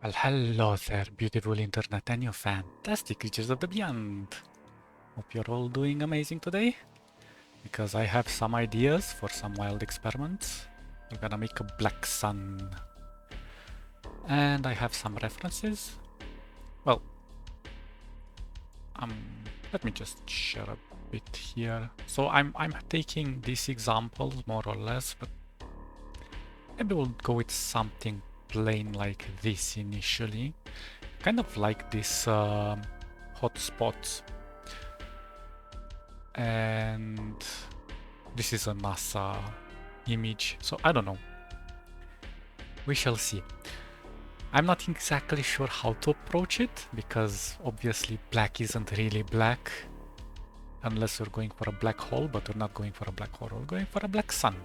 Well, hello there, beautiful internet and you fantastic creatures of the beyond. Hope you're all doing amazing today, because I have some ideas for some wild experiments. We're gonna make a black sun. And I have some references. Well, um, let me just share a bit here. So I'm taking these examples more or less, but maybe we'll go with something plain like this initially. Kind of like this hotspots. And this is a NASA image, so I don't know. We shall see. I'm not exactly sure how to approach it, because obviously black isn't really black unless we're going for a black hole, but we're not going for a black hole, we're going for a black sun.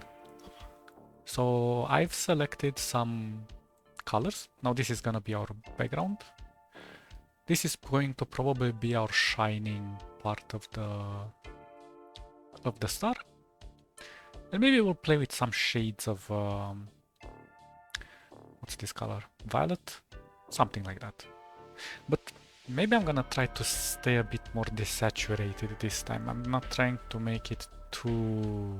So I've selected some colors. Now this is gonna be our background. This is going to probably be our shining part of the star. And maybe we'll play with some shades of what's this color? Violet? Something like that. But maybe I'm gonna try to stay a bit more desaturated this time. I'm not trying to make it too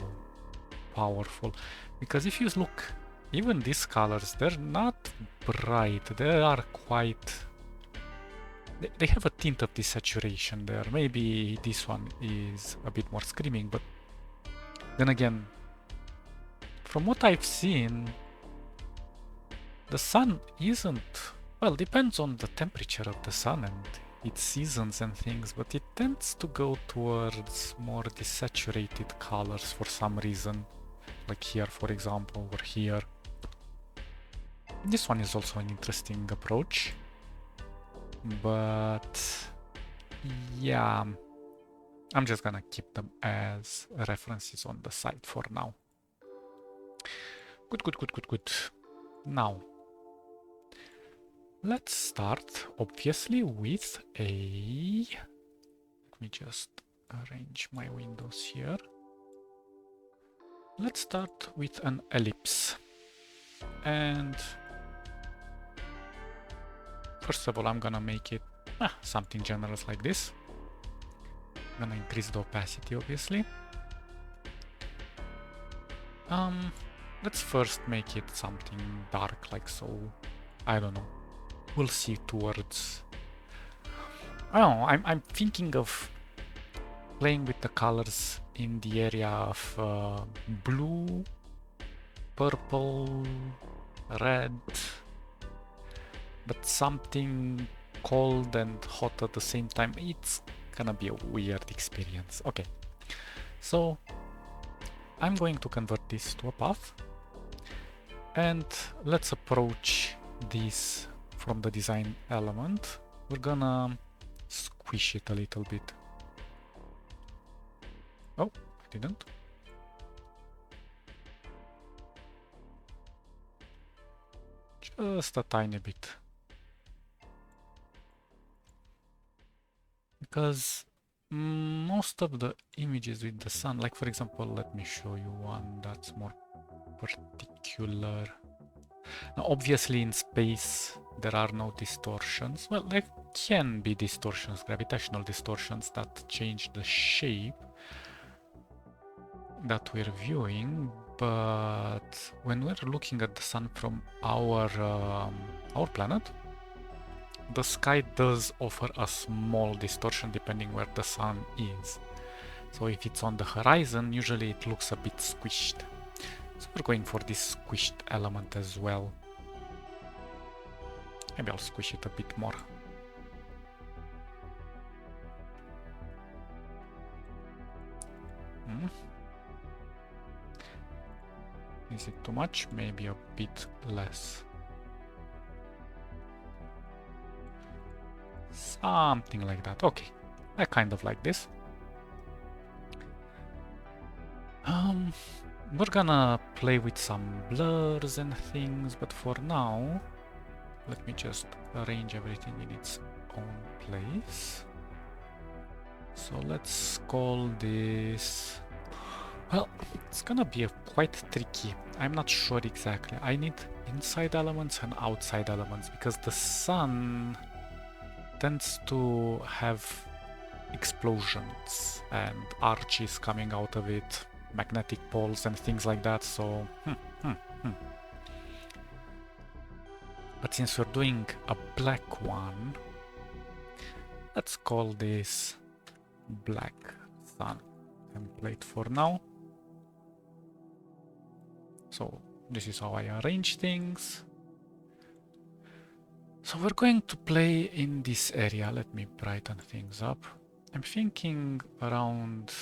powerful. Because if you look, even these colors, they're not bright. They are quite... They have a tint of desaturation there. Maybe this one is a bit more screaming, but then again, from what I've seen, the sun isn't... Well, depends on the temperature of the sun and its seasons and things, but it tends to go towards more desaturated colors for some reason. Like here, for example, or here. This one is also an interesting approach. But yeah, I'm just gonna keep them as references on the side for now. Good. Now, let's start, obviously, with a... Let me just arrange my windows here. Let's start with an ellipse. And first of all, I'm gonna make it something generous like this. I'm gonna increase the opacity, obviously. Let's first make it something dark, like so. I don't know. We'll see towards... I don't know, I'm thinking of playing with the colors in the area of blue, purple, red, but something cold and hot at the same time. It's gonna be a weird experience. Okay, so I'm going to convert this to a path, and let's approach this from the design element. We're gonna squish it a little bit. Oh, I didn't. Just a tiny bit. Because most of the images with the sun, like for example, let me show you one that's more particular. Now, obviously in space there are no distortions. Well, there can be distortions, gravitational distortions that change the shape that we're viewing, but when we're looking at the sun from our planet, the sky does offer a small distortion depending where the sun is. So if it's on the horizon, usually it looks a bit squished. So we're going for this squished element as well. Maybe I'll squish it a bit more. Is it too much? Maybe a bit less. Something like that. Okay, I kind of like this. We're gonna play with some blurs and things, but for now, let me just arrange everything in its own place. So let's call this Well, it's gonna be quite tricky. I'm not sure exactly. I need inside elements and outside elements because the sun tends to have explosions and arches coming out of it, magnetic poles and things like that, so hmm. But since we're doing a black one, let's call this black sun template for now. So this is how I arrange things. So we're going to play in this area. Let me brighten things up. I'm thinking around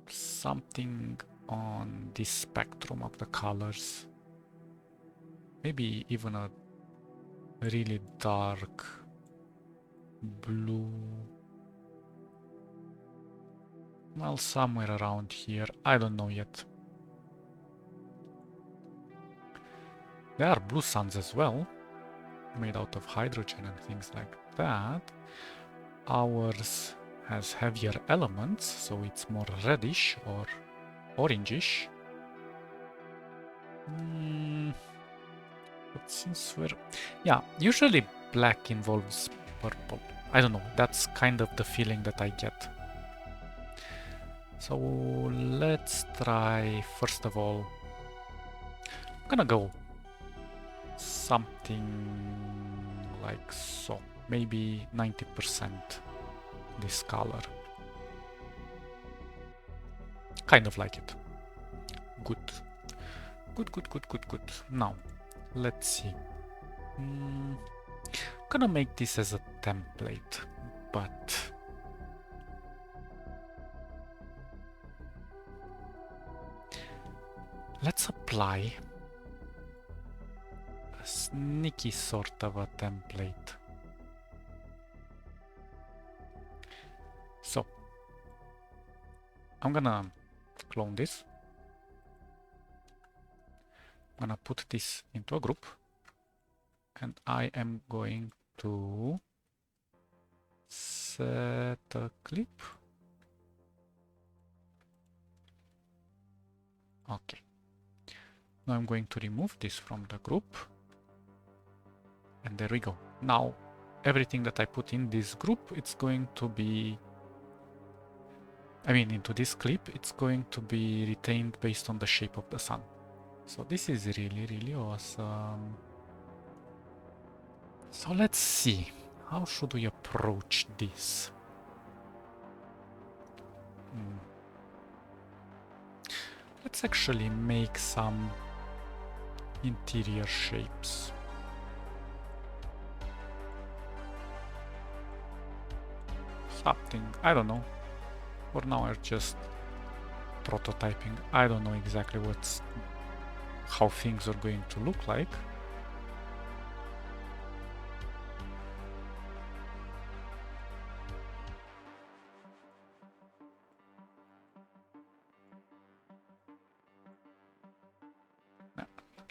something on this spectrum of the colors. Maybe even a really dark blue. Well, somewhere around here. I don't know yet. There are blue suns as well, made out of hydrogen and things like that. Ours has heavier elements, so it's more reddish or orangish. But since we're... Yeah, usually black involves purple. I don't know, that's kind of the feeling that I get. So let's try, first of all, I'm gonna go something like so. Maybe 90% this color. Kind of like it. Good. Good. Now, let's see. I'm gonna make this as a template, but let's apply a sneaky sort of a template. So, I'm gonna clone this. I'm gonna put this into a group, and I am going to set a clip. Okay. Now I'm going to remove this from the group. And there we go. Now, everything that I put in this group, it's going to be... I mean, into this clip, it's going to be retained based on the shape of the sun. So this is really awesome. So let's see. How should we approach this? Let's actually make some interior shapes. Something, I don't know. For now we're just prototyping. I don't know exactly how things are going to look like.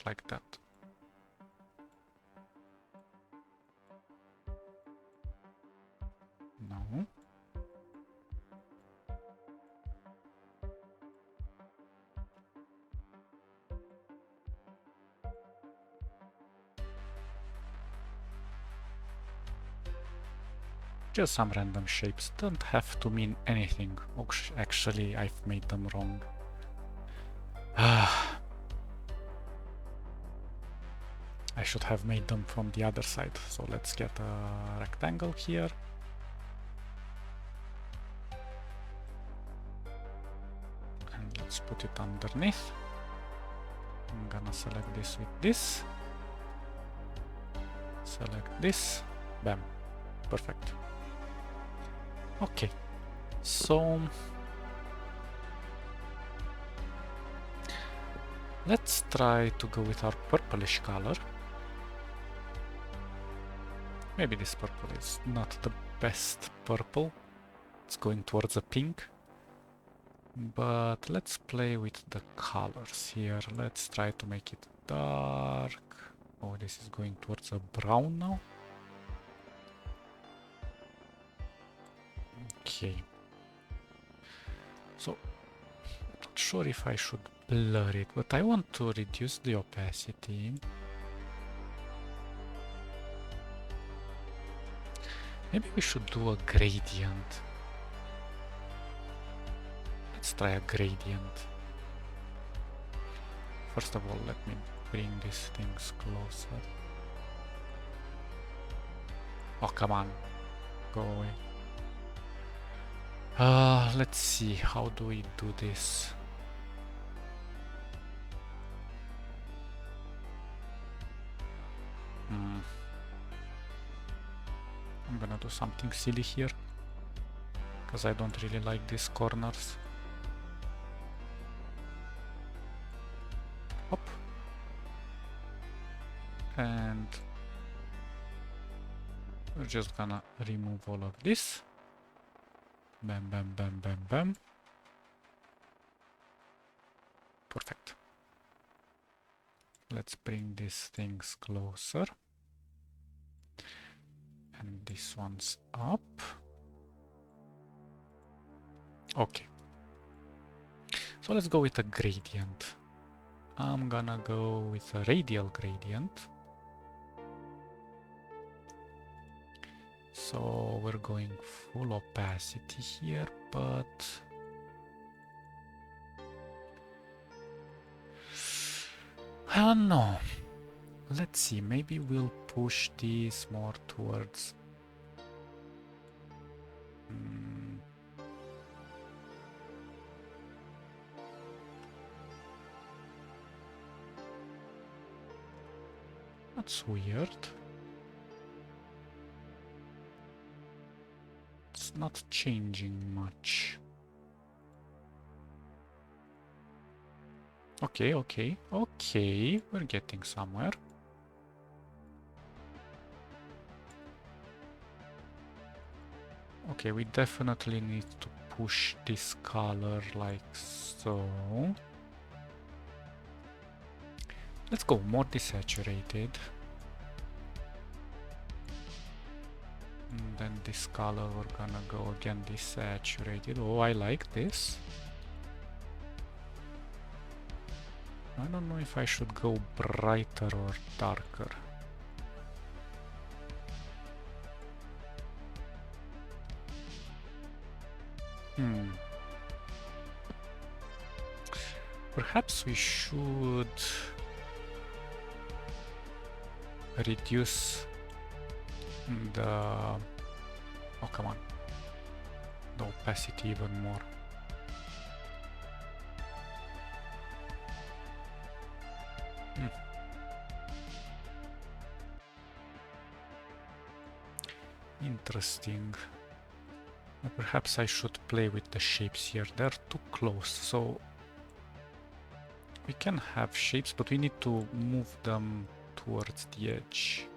Like that. No. Just some random shapes, don't have to mean anything. Actually, I've made them wrong. I should have made them from the other side. So let's get a rectangle here. And let's put it underneath. I'm gonna select this with this. Select this. Bam. Perfect. Okay. So let's try to go with our purplish color. Maybe this purple is not the best purple. It's going towards a pink. But let's play with the colors here. Let's try to make it dark. Oh, this is going towards a brown now. Okay. So, I'm not sure if I should blur it, but I want to reduce the opacity. Maybe we should do a gradient. Let's try a gradient. First of all, let me bring these things closer. Oh, come on. Go away. Let's see. How do we do this? I'm gonna do something silly here, because I don't really like these corners. Hop. And we're just gonna remove all of this. Bam, bam, bam, bam, bam. Perfect. Let's bring these things closer. And this one's up. Okay. So let's go with a gradient. I'm gonna go with a radial gradient. So we're going full opacity here, but I don't know. Let's see, maybe we'll push these more towards that's weird. It's not changing much. Okay, we're getting somewhere. Okay, we definitely need to push this color like so. Let's go more desaturated. And then this color, we're gonna go again desaturated. Oh, I like this. I don't know if I should go brighter or darker. Perhaps we should reduce the... oh, come on. The opacity even more. Interesting. Perhaps I should play with the shapes here. They're too close, so we can have shapes, but we need to move them towards the edge.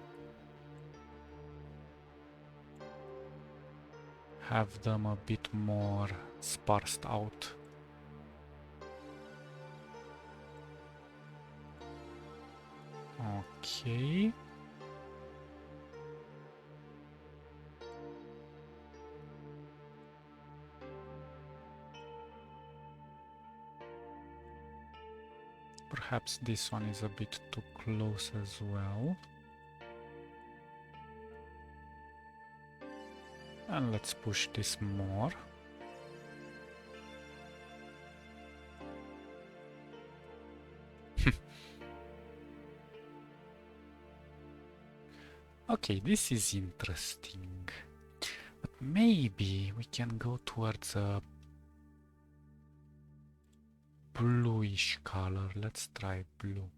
Have them a bit more sparsed out. Okay. Perhaps this one is a bit too close as well. And let's push this more. Okay, this is interesting. But maybe we can go towards a bluish color. Let's try blue.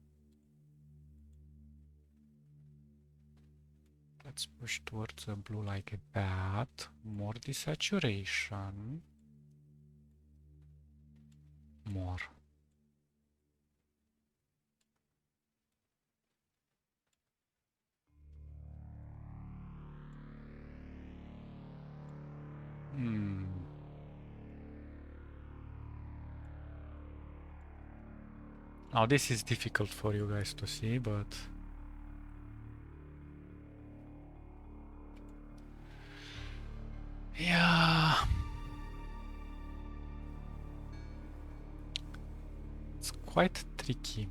Let's push towards a blue like that. More desaturation. More. Now this is difficult for you guys to see, but yeah. It's quite tricky.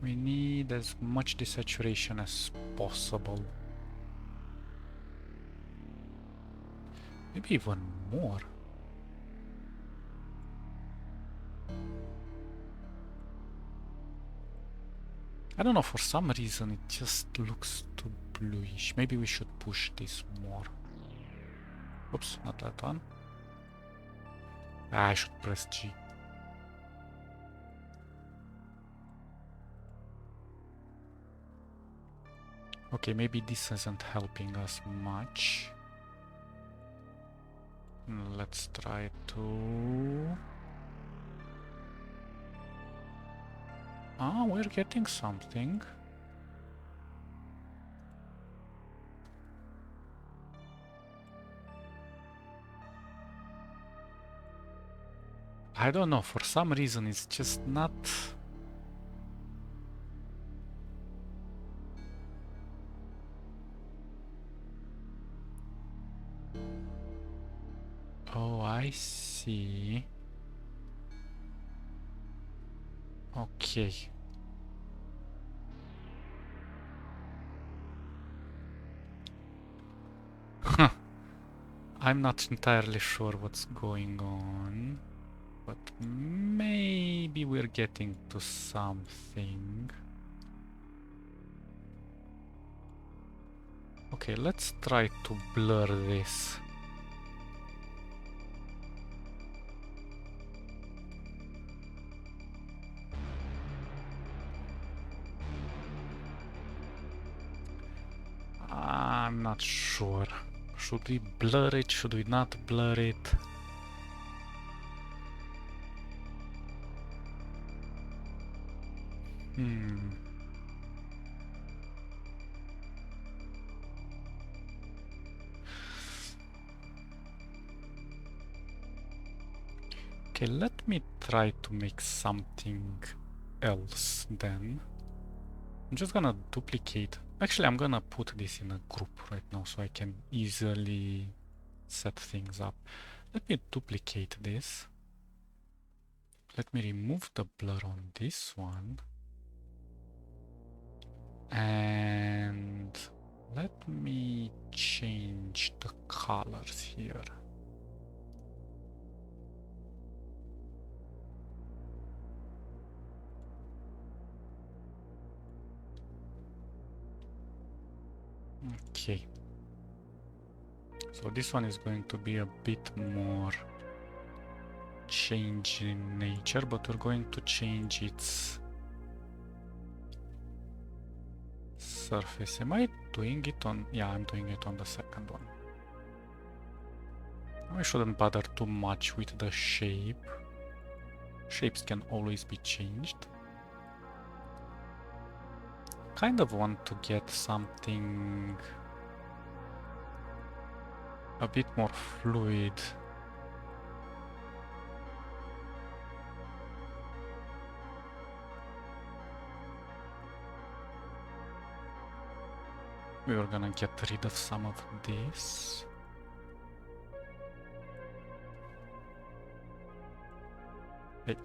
We need as much desaturation as possible. Maybe even more. I don't know, for some reason it just looks too bluish. Maybe we should push this more. Oops, not that one. I should press G. Okay, maybe this isn't helping us much. Let's try to... Ah, we're getting something. I don't know, for some reason it's just not... Oh, I see. Okay. I'm not entirely sure what's going on, but maybe we're getting to something. Okay, let's try to blur this. I'm not sure. Should we blur it? Should we not blur it? Okay, let me try to make something else then. I'm just gonna duplicate. Actually, I'm gonna put this in a group right now so I can easily set things up. Let me duplicate this. Let me remove the blur on this one. And let me change the colors here. Okay. So this one is going to be a bit more change in nature, but we're going to change its surface. Am I doing it on... Yeah, I'm doing it on the second one. I shouldn't bother too much with the shape. Shapes can always be changed. Kind of want to get something a bit more fluid. We were gonna get rid of some of this. Hey.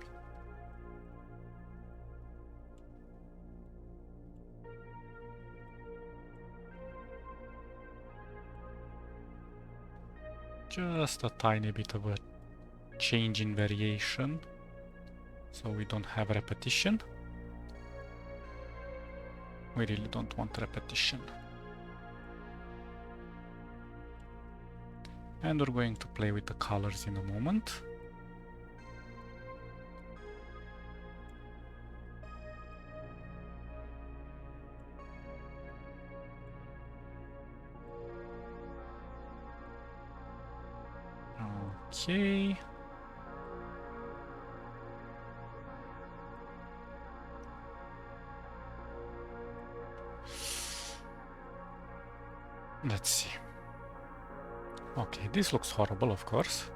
Just a tiny bit of a change in variation, so we don't have repetition. We really don't want repetition. And we're going to play with the colors in a moment. Okay. Let's see. Okay, this looks horrible, of course.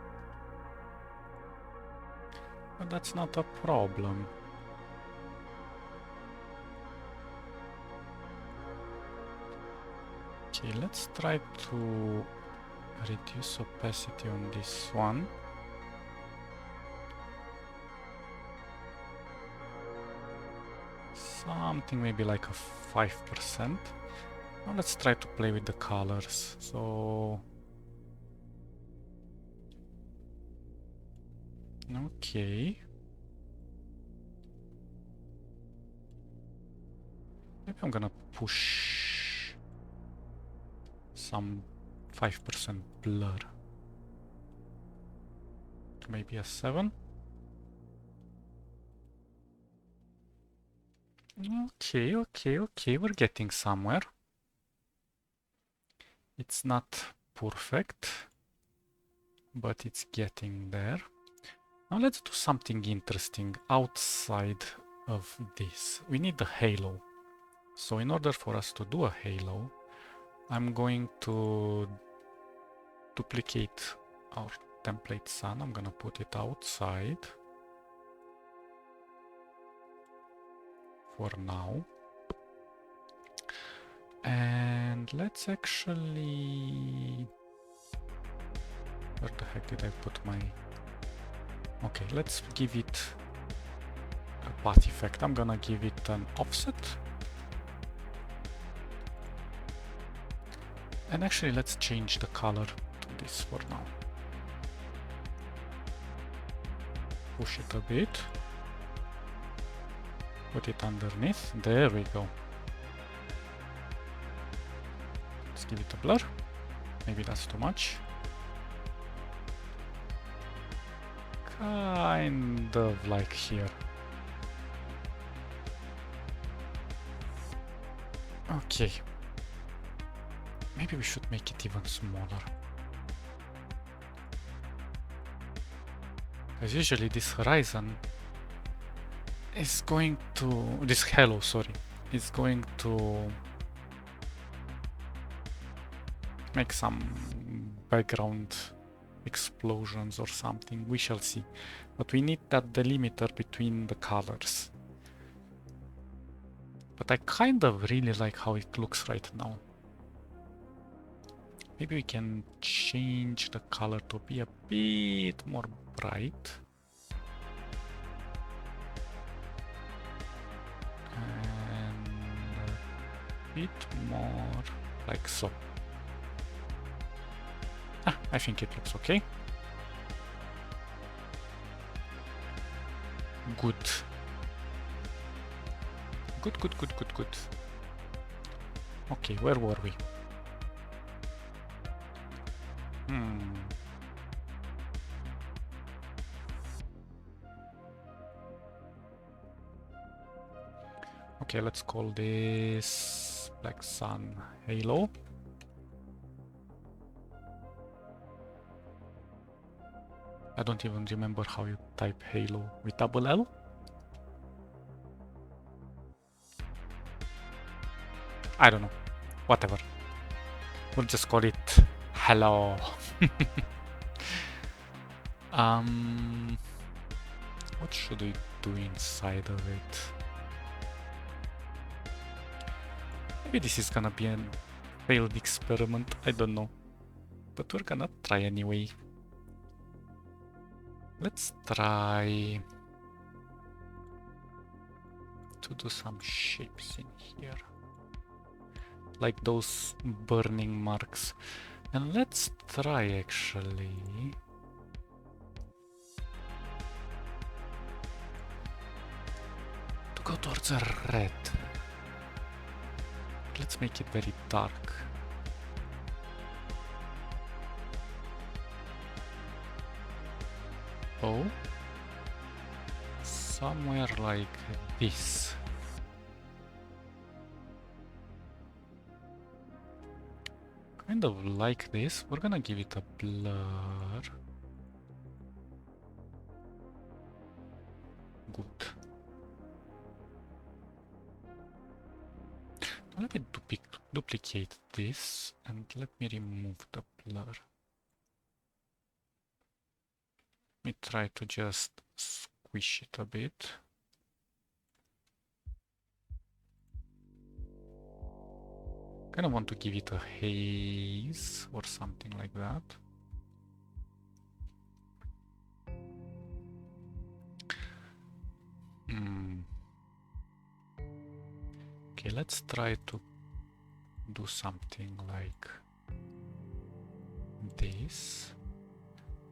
But that's not a problem. Okay, let's try to reduce opacity on this one. Something maybe like a 5%. Now let's try to play with the colors. So okay. Maybe I'm gonna push some 5% blur. Maybe a 7. Okay, we're getting somewhere. It's not perfect, but it's getting there. Now let's do something interesting outside of this. We need the halo. So in order for us to do a halo, I'm going to duplicate our template sun. I'm gonna put it outside for now. And let's actually... Where the heck did I put my... Okay, let's give it a path effect. I'm gonna give it an offset. And actually, let's change the color to this for now. Push it a bit. Put it underneath. There we go. Let's give it a blur. Maybe that's too much. Kind of like here. Okay. Maybe we should make it even smaller. Because usually this horizon is going to... This halo, sorry, is going to make some background explosions or something. We shall see. But we need that delimiter between the colors. But I kind of really like how it looks right now. Maybe we can change the color to be a bit more bright. And a bit more like so. I think it looks okay. Good. Good. Okay, where were we? Okay, let's call this Black Sun Halo. I don't even remember how you type Halo with double L. I don't know. Whatever. We'll just call it Hello. What should we do inside of it? Maybe this is gonna be a failed experiment, I don't know. But we're gonna try anyway. Let's try to do some shapes in here. Like those burning marks. And let's try actually to go towards a red. Let's make it very dark. Oh, somewhere like this. Kind of like this. We're gonna give it a blur. Good. Now let me duplicate this and let me remove the blur. Let me try to just squish it a bit. Kind of want to give it a haze or something like that. Okay, let's try to do something like this.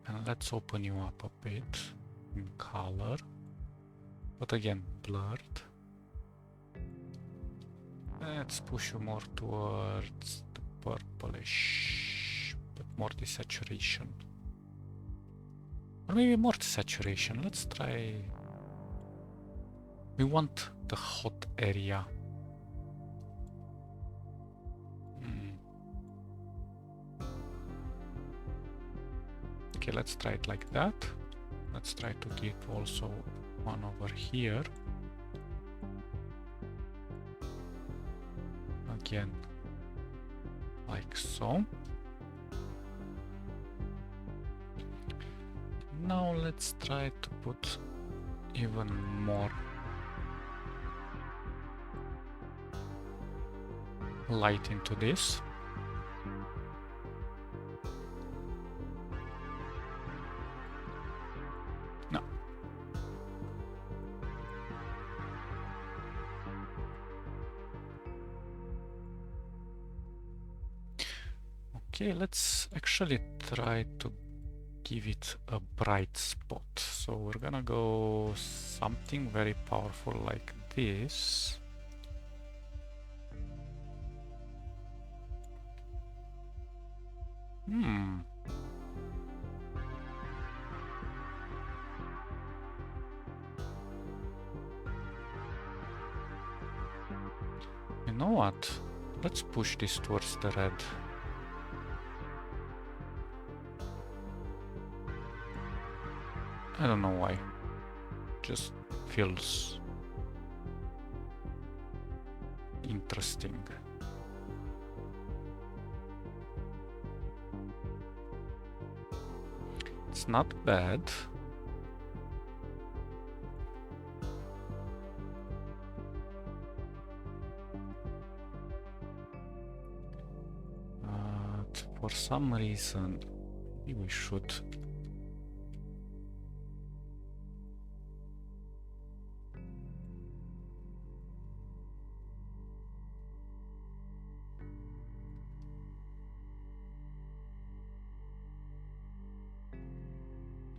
And let's open you up a bit in color. But again, blurred. Let's push you more towards the purplish, but more desaturation. Or maybe more saturation. Let's try. We want the hot area. Okay, let's try it like that. Let's try to give also one over here. Again, like so. Now let's try to put even more light into this. No. Okay, let's actually try to give it a bright spot. So we're gonna go something very powerful like this. You know what? Let's push this towards the red. I don't know why. Just feels interesting. It's not bad. But for some reason, maybe we should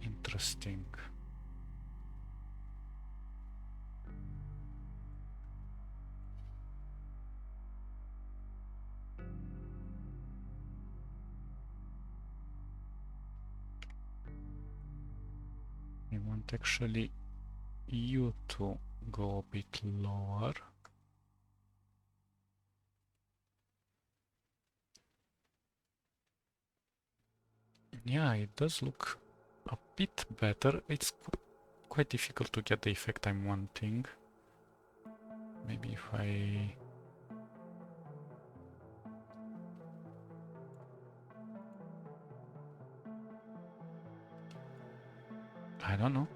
interesting. I want actually you to go a bit lower. Yeah, it does look a bit better. It's quite difficult to get the effect I'm wanting. Maybe if I... I don't know.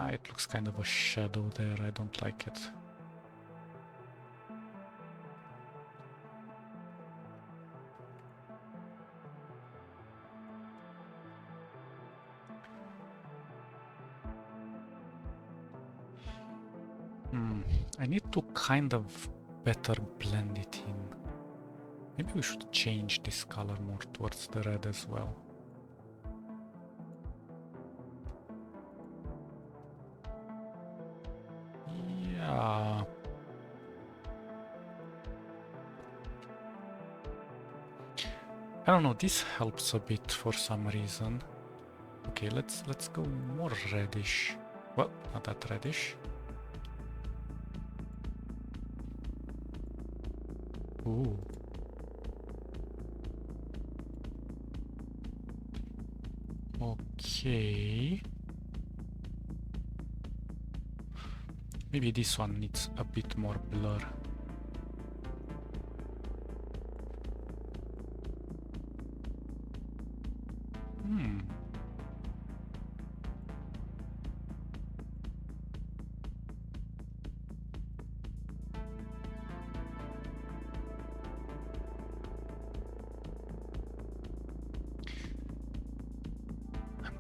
It looks kind of a shadow there. I don't like it. I need to kind of better blend it in. Maybe we should change this color more towards the red as well. Yeah. I don't know, this helps a bit for some reason. Okay, let's go more reddish. Well, not that reddish. Ooh. Okay. Maybe this one needs a bit more blur.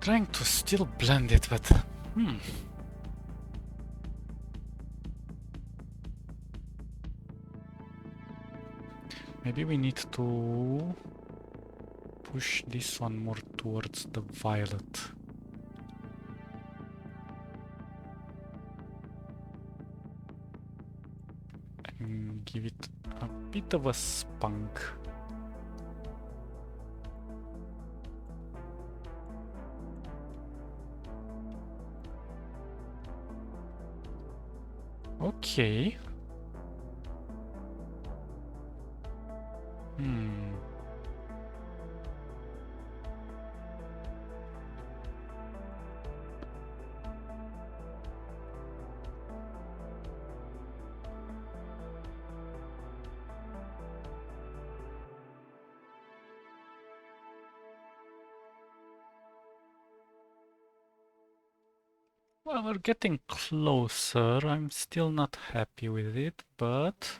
Trying to still blend it, but maybe we need to push this one more towards the violet. And give it a bit of a spunk. Okay. Well, we're getting closer. I'm still not happy with it, but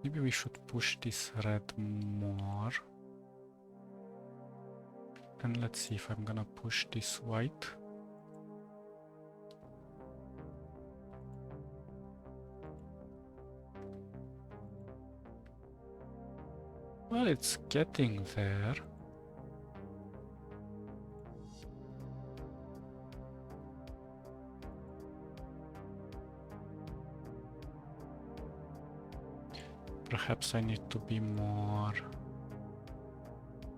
maybe we should push this red more. And let's see if I'm gonna push this white. Well, it's getting there. Perhaps I need to be more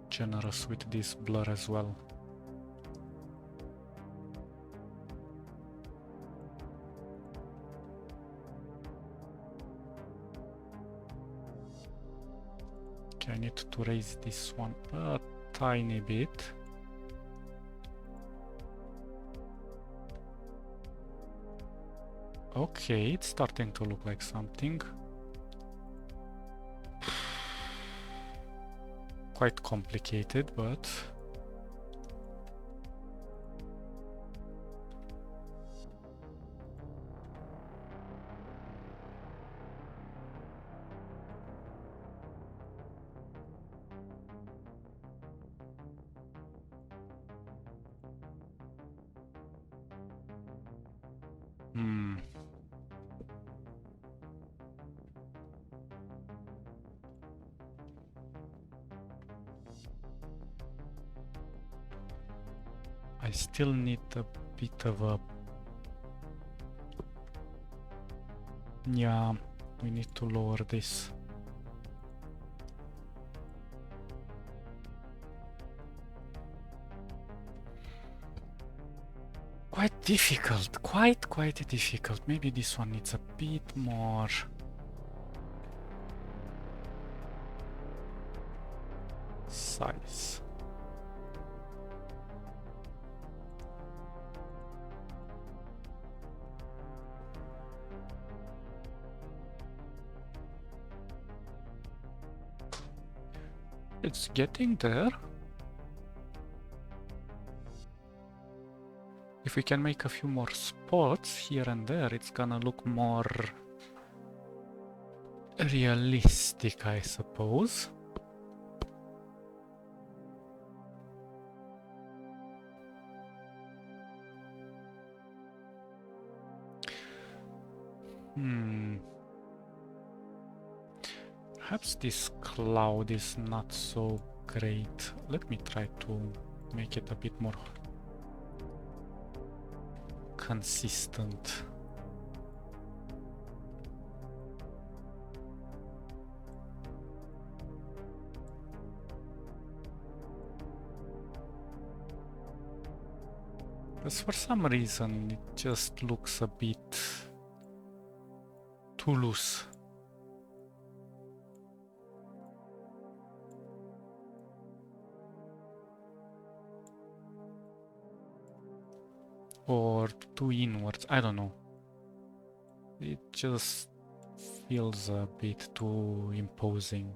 generous with this blur as well. Okay, I need to raise this one a tiny bit. Okay, it's starting to look like something. Quite complicated, but I still need a bit of a... Yeah, we need to lower this. Quite difficult, quite difficult. Maybe this one needs a bit more size. It's getting there. If we can make a few more spots here and there, it's gonna look more realistic, I suppose. Perhaps this cloud is not so great. Let me try to make it a bit more consistent. Because for some reason it just looks a bit too loose. Or too inwards, I don't know. It just feels a bit too imposing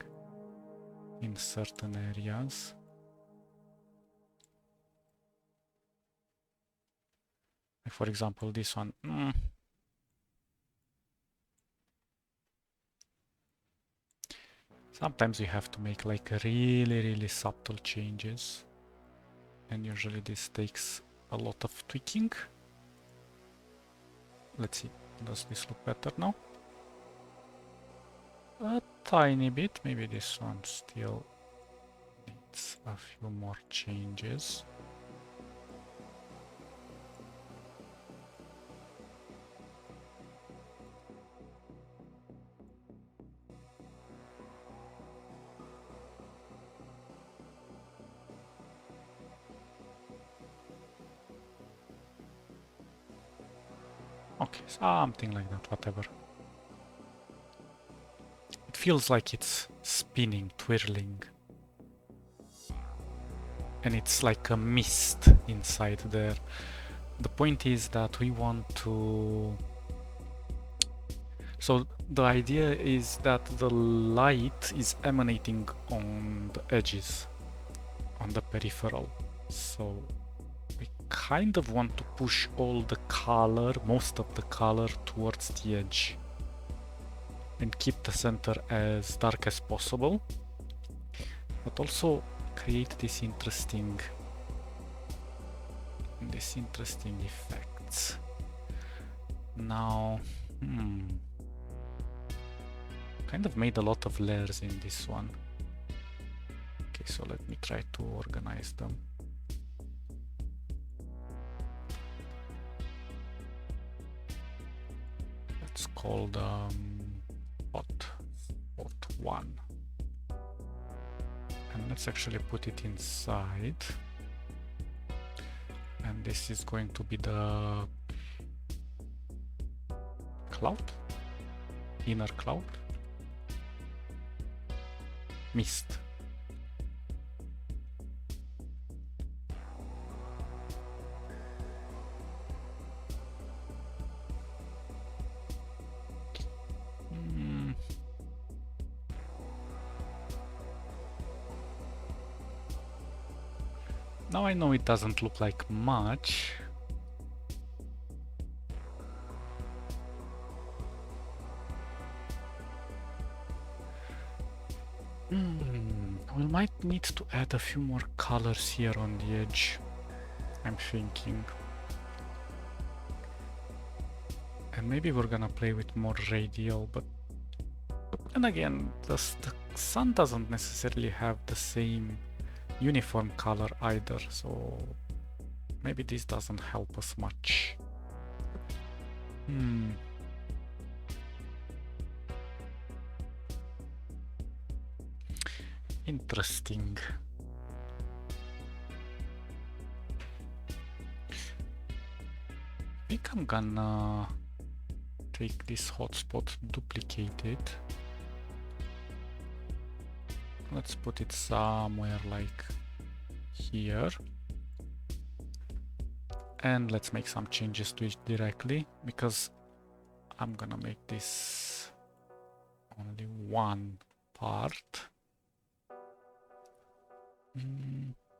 in certain areas. Like for example, this one. Sometimes you have to make like really subtle changes. and usually this takes a lot of tweaking. Let's see, does this look better now? A tiny bit, maybe this one still needs a few more changes. Okay, something like that, whatever. It feels like it's spinning, twirling. And it's like a mist inside there. The point is that we want to... So the idea is that the light is emanating on the edges, on the peripheral. So we kind of want to push all the color, most of the color towards the edge and keep the center as dark as possible, but also create this interesting effects. Now, kind of made a lot of layers in this one. Okay, so let me try to organize them. Let's call them pot 1. And let's actually put it inside. And this is going to be the cloud, inner cloud, mist. Now I know it doesn't look like much. We might need to add a few more colors here on the edge, I'm thinking. And maybe we're gonna play with more radial, but then again, the sun doesn't necessarily have the same uniform color either, so maybe this doesn't help us much. Interesting. I think I'm gonna take this hotspot, duplicate it. Let's put it somewhere like here. And let's make some changes to it directly, because I'm gonna make this only one part.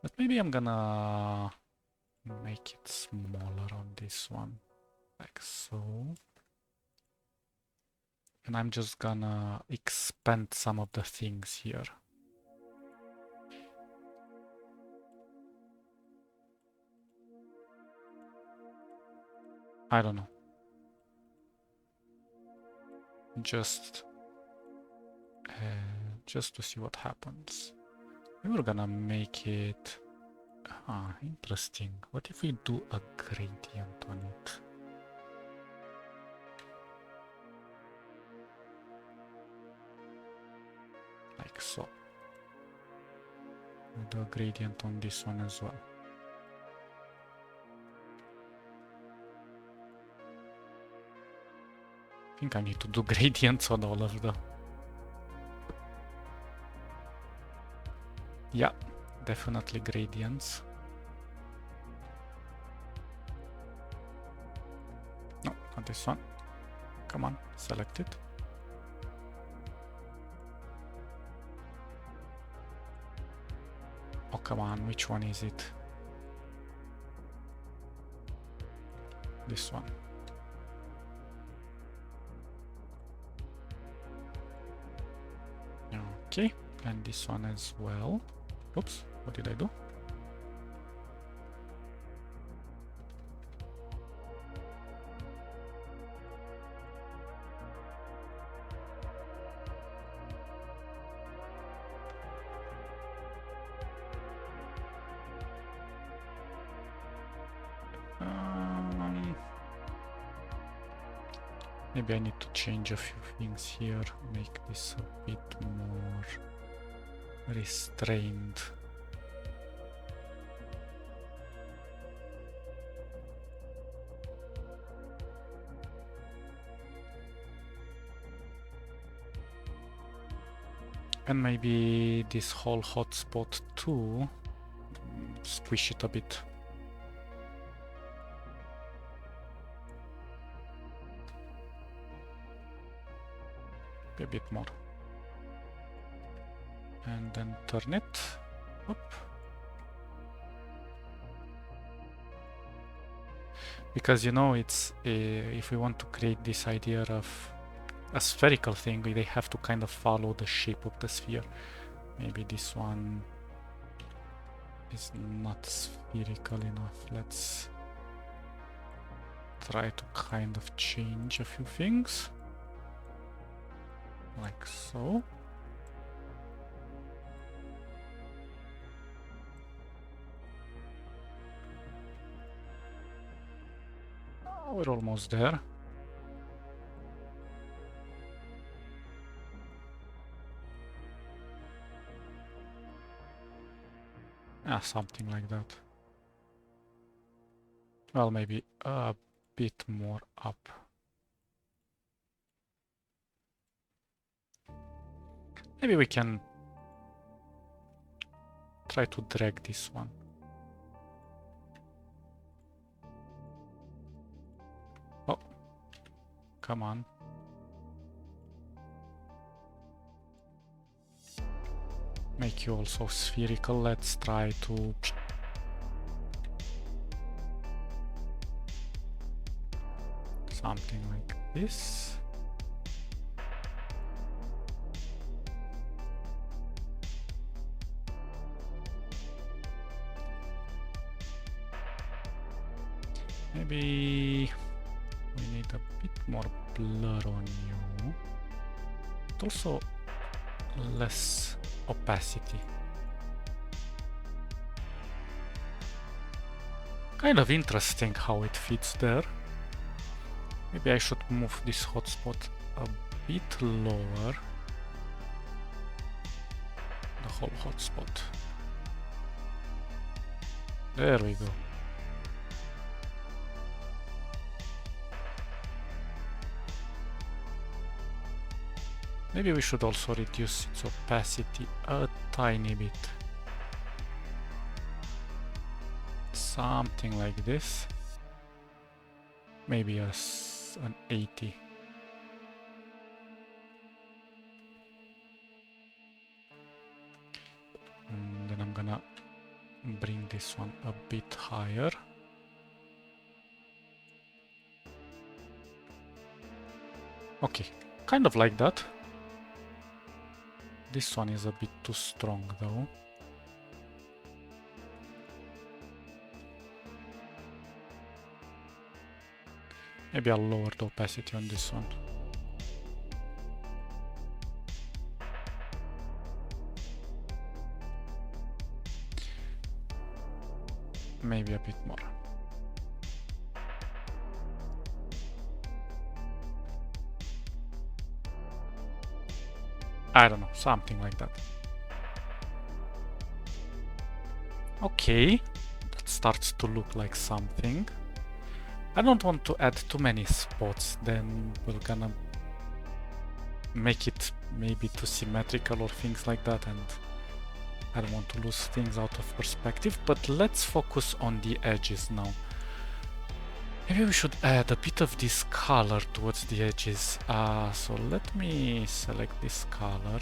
But maybe I'm gonna make it smaller on this one, like so. And I'm just gonna expand some of the things here. I don't know. Just to see what happens. We're gonna make it... interesting. What if we do a gradient on it? Like so. We'll do a gradient on this one as well. I think I need to do gradients on all of them. Yeah, definitely gradients. No, not this one. Come on, select it. Oh, come on, which one is it? This one. Okay, and this one as well. Oops, what did I do? Maybe I need to change a few things here, make this a bit more restrained. And maybe this whole hotspot too, squish it a bit. A bit more. And then turn it up. Because, you know, it's if we want to create this idea of a spherical thing, they have to kind of follow the shape of the sphere. Maybe this one is not spherical enough. Let's try to kind of change a few things. Like so. Oh, we're almost there. Ah, something like that. Well, maybe a bit more up. Maybe we can try to drag this one. Oh, come on. Make you also spherical. Let's try to... something like this. Maybe we need a bit more blur on you, but also less opacity. Kind of interesting how it fits there. Maybe I should move this hotspot a bit lower. The whole hotspot. There we go. Maybe we should also reduce its opacity a tiny bit. Something like this. Maybe an 80. And then I'm gonna bring this one a bit higher. Okay, kind of like that. This one is a bit too strong though. Maybe I'll lower the opacity on this one. Maybe a bit more. I don't know, something like that. Okay, that starts to look like something. I don't want to add too many spots, then we're gonna make it maybe too symmetrical or things like that, and I don't want to lose things out of perspective, but let's focus on the edges now. Maybe we should add a bit of this color towards the edges. So let me select this color.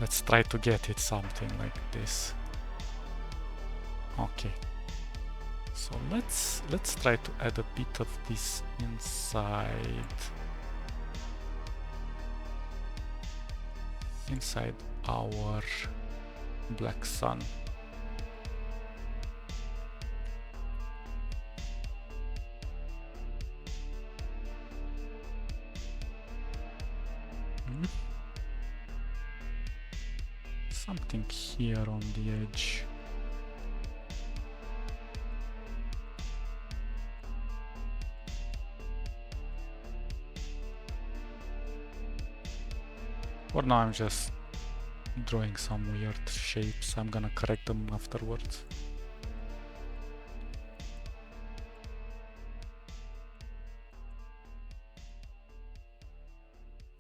Let's try to get it something like this. Okay. So let's try to add a bit of this inside our black sun. Something here on the edge. For now I'm just drawing some weird shapes. I'm gonna correct them afterwards.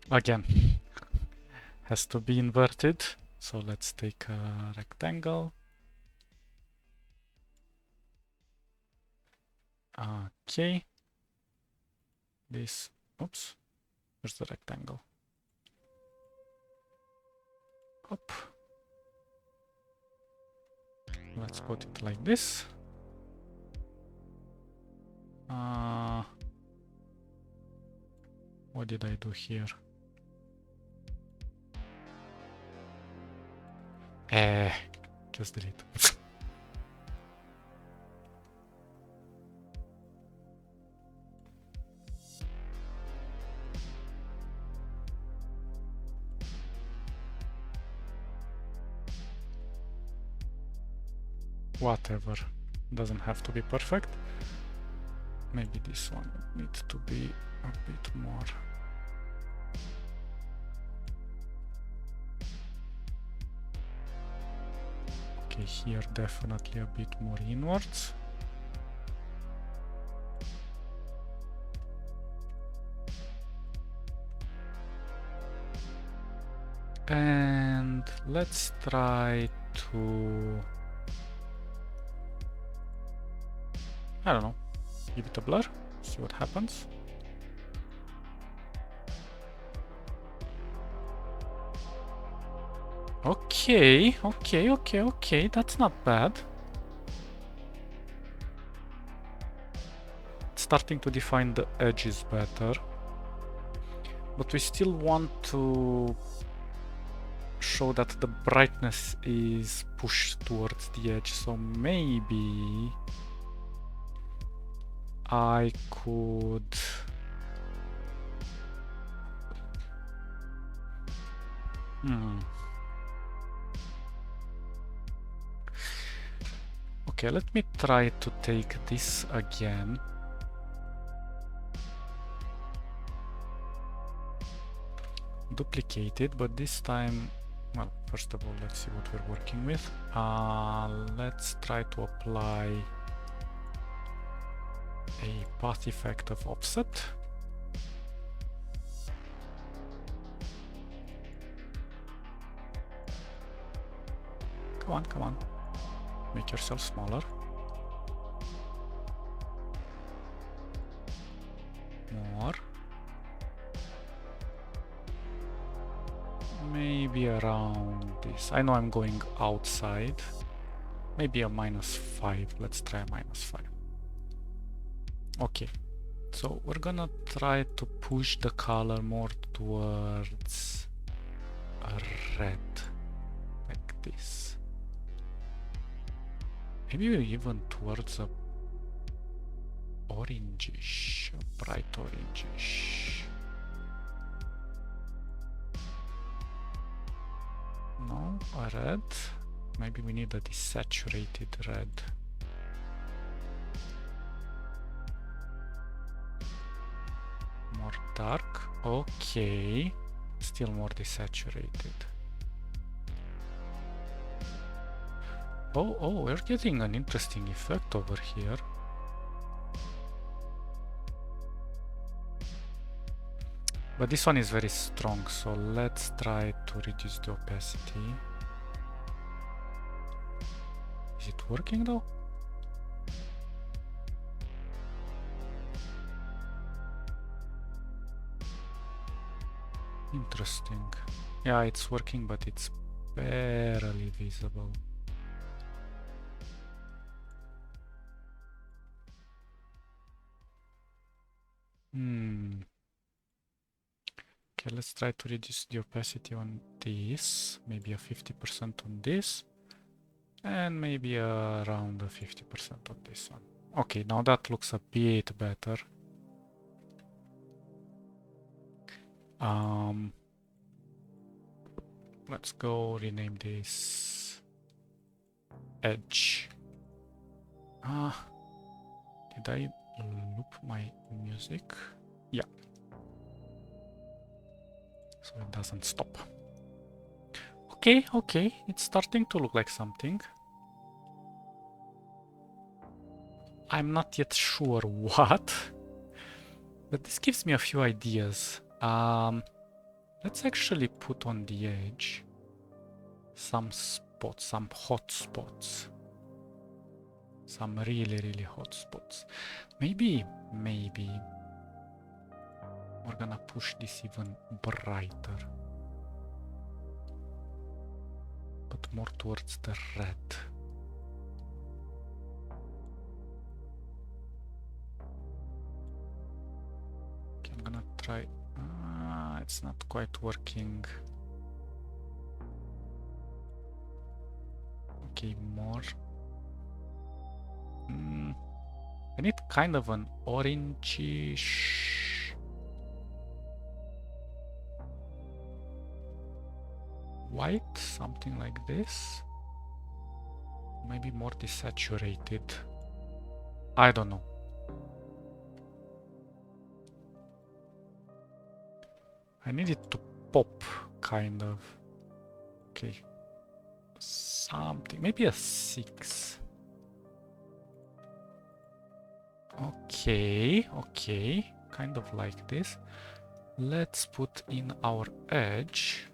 Again, has to be inverted. So let's take a rectangle. Okay. This, oops, where's the rectangle? Up. Let's put it like this. What did I do here? Just delete. Whatever, doesn't have to be perfect. Maybe this one needs to be a bit more. Okay, here definitely a bit more inwards. And let's try to, I don't know, give it a blur, see what happens. Okay, that's not bad. It's starting to define the edges better. But we still want to show that the brightness is pushed towards the edge, so maybe I could okay, let me try to take this again. Duplicate it, but this time, well, first of all, let's see what we're working with. Let's try to apply a path effect of offset. Come on. Make yourself smaller. More. Maybe around this. I know I'm going outside. Maybe a -5. Let's try a -5. Okay. So we're gonna try to push the color more towards a red. Like this. Maybe even towards a orangish, a bright orangish. No, a red. Maybe we need a desaturated red. More dark. Okay. Still more desaturated. Oh, we're getting an interesting effect over here. But this one is very strong, so let's try to reduce the opacity. Is it working though? Interesting. Yeah, it's working, but it's barely visible. Okay, let's try to reduce the opacity on this. Maybe a 50% on this. And maybe around a 50% on this one. Okay, now that looks a bit better. Let's go rename this edge. Did I loop my music? Yeah. So it doesn't stop. Okay, okay, it's starting to look like something. I'm not yet sure what, but this gives me a few ideas. Let's actually put on the edge some spots, some hot spots. Some really, really hot spots. Maybe we're gonna push this even brighter. But more towards the red. Okay, I'm gonna try. It's not quite working. Okay, more. I need kind of an orangish white, something like this. Maybe more desaturated. I don't know. I need it to pop, kind of. Okay. Something, maybe a 6. Okay, okay, kind of like this. Let's put in our edge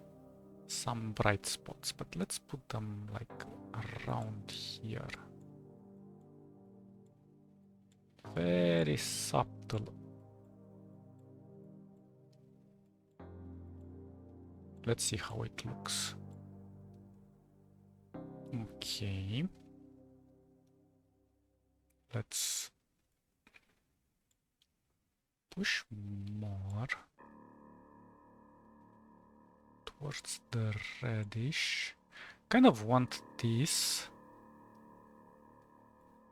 some bright spots, but let's put them like around here. Very subtle. Let's see how it looks. Okay. Let's push more towards the reddish. Kind of want this.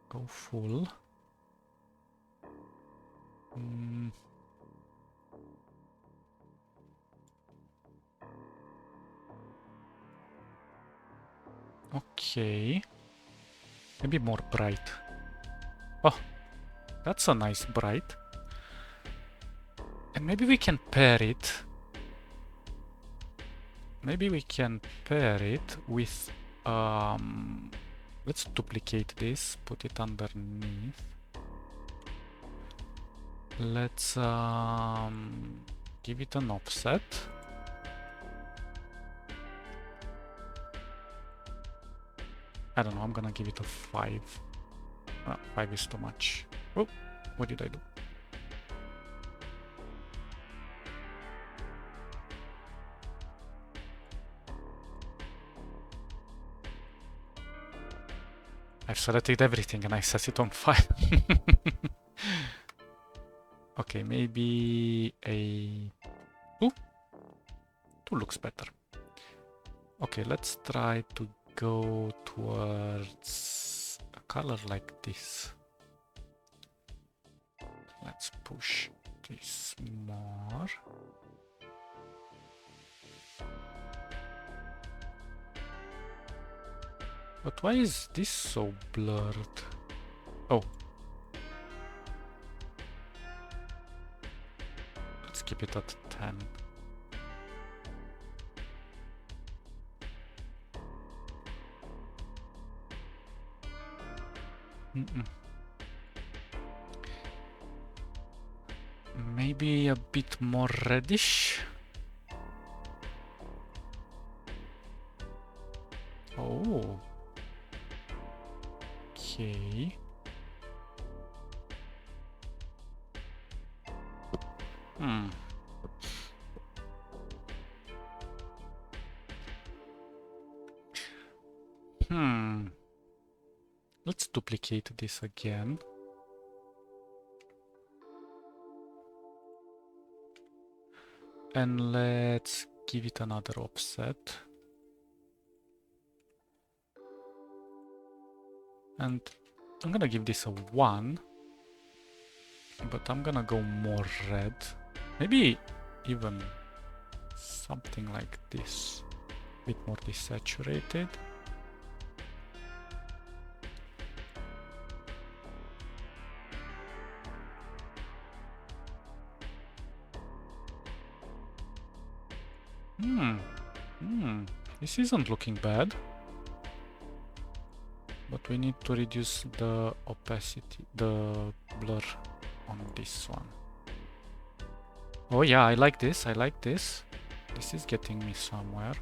Go full. Okay. Maybe more bright. Oh, that's a nice bright. And maybe we can pair it. Maybe we can pair it with... let's duplicate this, put it underneath. Let's give it an offset. I don't know, I'm gonna give it a 5. 5 is too much. Oh, what did I do? I've selected everything and I set it on 5. Okay, maybe a 2? 2 looks better. Okay, let's try to go towards a color like this. Let's push this more. But why is this so blurred? Oh. Let's keep it at 10. Maybe a bit more reddish. Oh. Okay. Let's duplicate this again. And let's give it another offset. And I'm gonna give this a 1. But I'm gonna go more red. Maybe even something like this. A bit more desaturated. This isn't looking bad. But we need to reduce the opacity, the blur on this one. Oh yeah, I like this, I like this. This is getting me somewhere.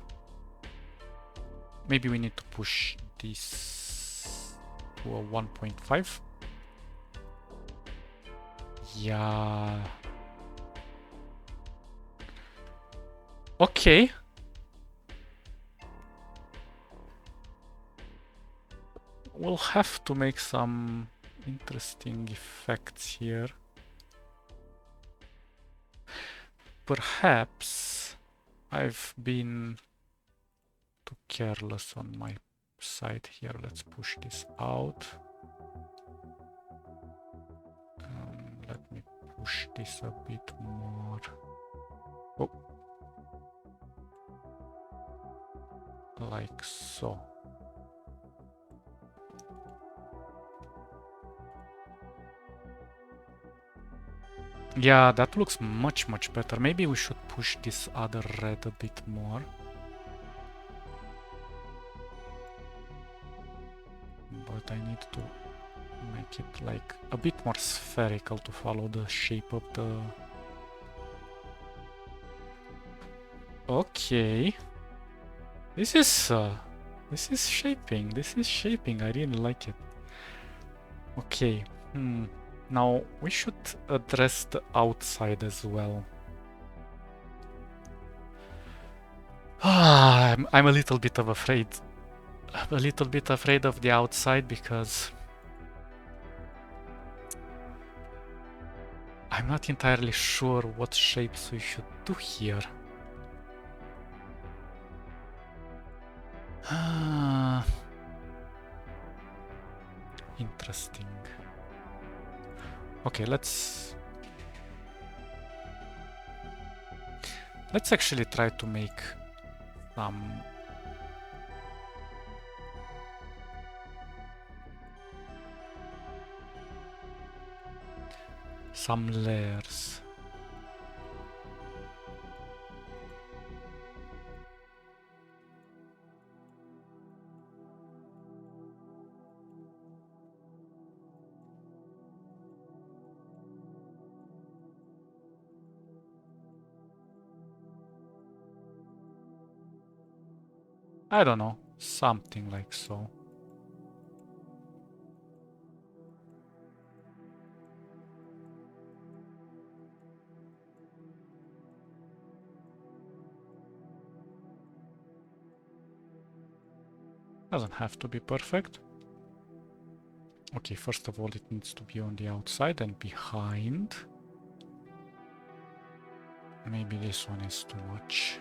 Maybe we need to push this to a 1.5. Yeah. Okay. We'll have to make some interesting effects here. Perhaps I've been too careless on my side here. Let's push this out. Let me push this a bit more. Oh. Like so. Yeah, that looks much better. Maybe we should push this other red a bit more. But I need to make it like a bit more spherical to follow the shape of the... Okay. This is shaping. This is shaping. I really like it. Okay. Now we should address the outside as well. I'm a little bit afraid. A little bit afraid of the outside because I'm not entirely sure what shapes we should do here. Interesting. Okay, let's actually try to make some layers. I don't know, something like so. Doesn't have to be perfect. Okay, first of all, it needs to be on the outside and behind. Maybe this one is too much.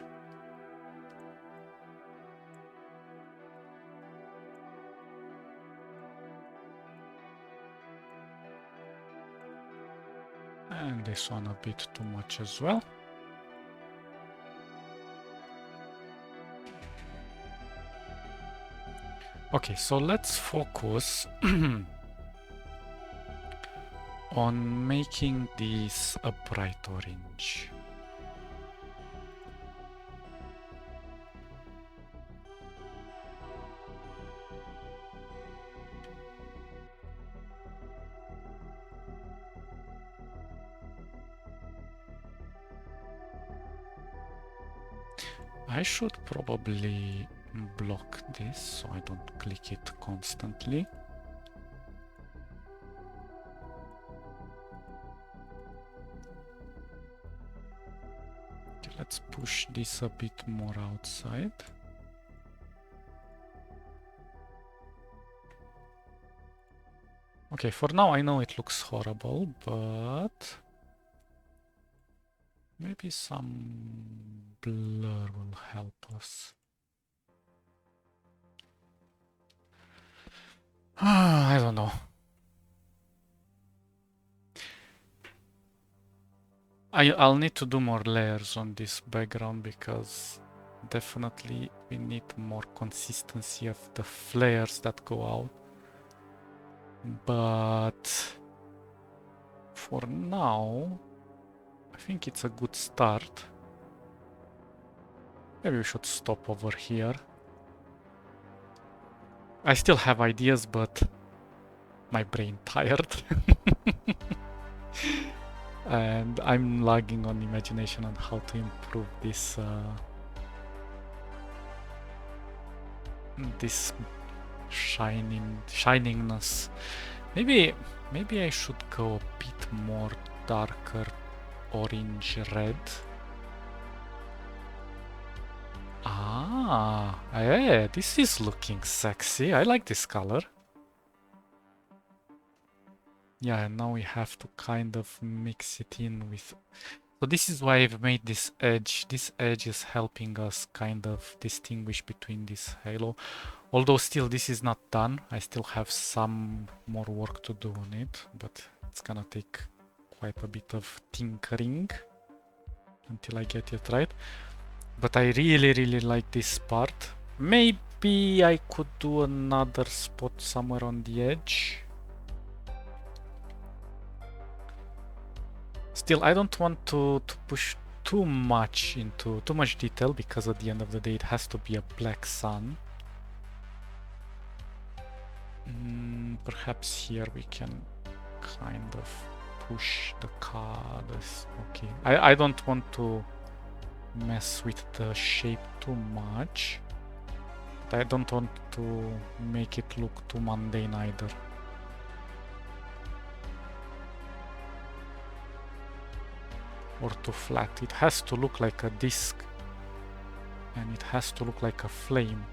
And this one a bit too much as well. Okay, so let's focus on making this a bright orange. I should probably block this so I don't click it constantly. Okay, let's push this a bit more outside. Okay, for now I know it looks horrible, but maybe some blur will help us. I don't know. I'll need to do more layers on this background because definitely we need more consistency of the flares that go out. But for now, I think it's a good start. Maybe we should stop over here. I still have ideas, but my brain tired. And I'm lagging on imagination on how to improve this this shiningness. Maybe I should go a bit more darker orange red. Ah, yeah, this is looking sexy. I like this color. Yeah, and now we have to kind of mix it in with... So this is why I've made this edge. This edge is helping us kind of distinguish between this halo. Although still this is not done. I still have some more work to do on it, but it's gonna take quite a bit of tinkering until I get it right. But I really like this part. Maybe I could do another spot somewhere on the edge. Still, I don't want to push too much into too much detail, because at the end of the day it has to be a black sun. Perhaps here we can kind of push the colors. Okay, I don't want to mess with the shape too much. But I don't want to make it look too mundane either. Or too flat. It has to look like a disc. And it has to look like a flame.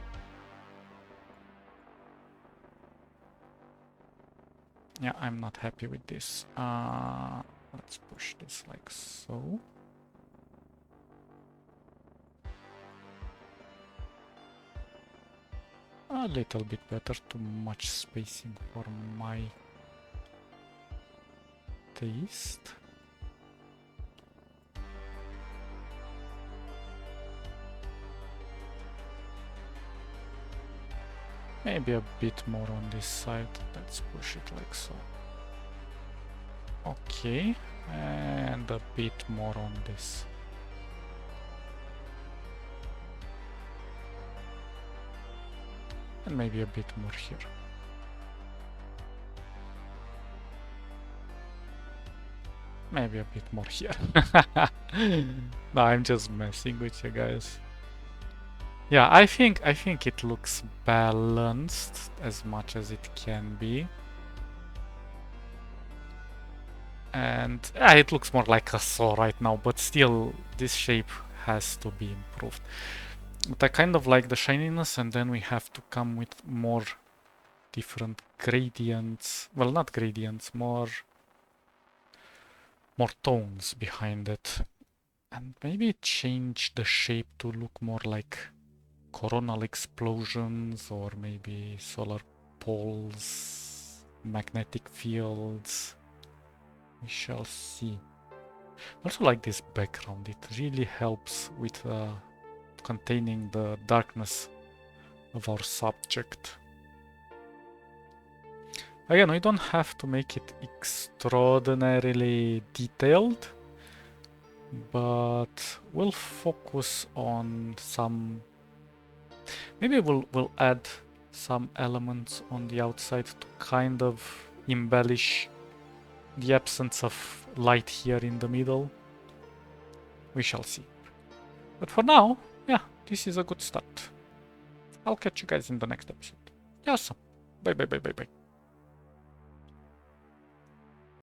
Yeah, I'm not happy with this. Let's push this like so. A little bit better, too much spacing for my taste. Maybe a bit more on this side. Let's push it like so. Okay, and a bit more on this. And maybe a bit more here. Maybe a bit more here. No, I'm just messing with you guys. Yeah, I think it looks balanced as much as it can be. And it looks more like a saw right now, but still this shape has to be improved. But I kind of like the shininess, and then we have to come with more different gradients. Well, not gradients, more tones behind it. And maybe change the shape to look more like coronal explosions, or maybe solar poles, magnetic fields. We shall see. I also like this background. It really helps with containing the darkness of our subject. Again, we don't have to make it extraordinarily detailed, but we'll focus on some... Maybe we'll add some elements on the outside to kind of embellish the absence of light here in the middle. We shall see. But for now, yeah, this is a good start. I'll catch you guys in the next episode. Awesome. Bye.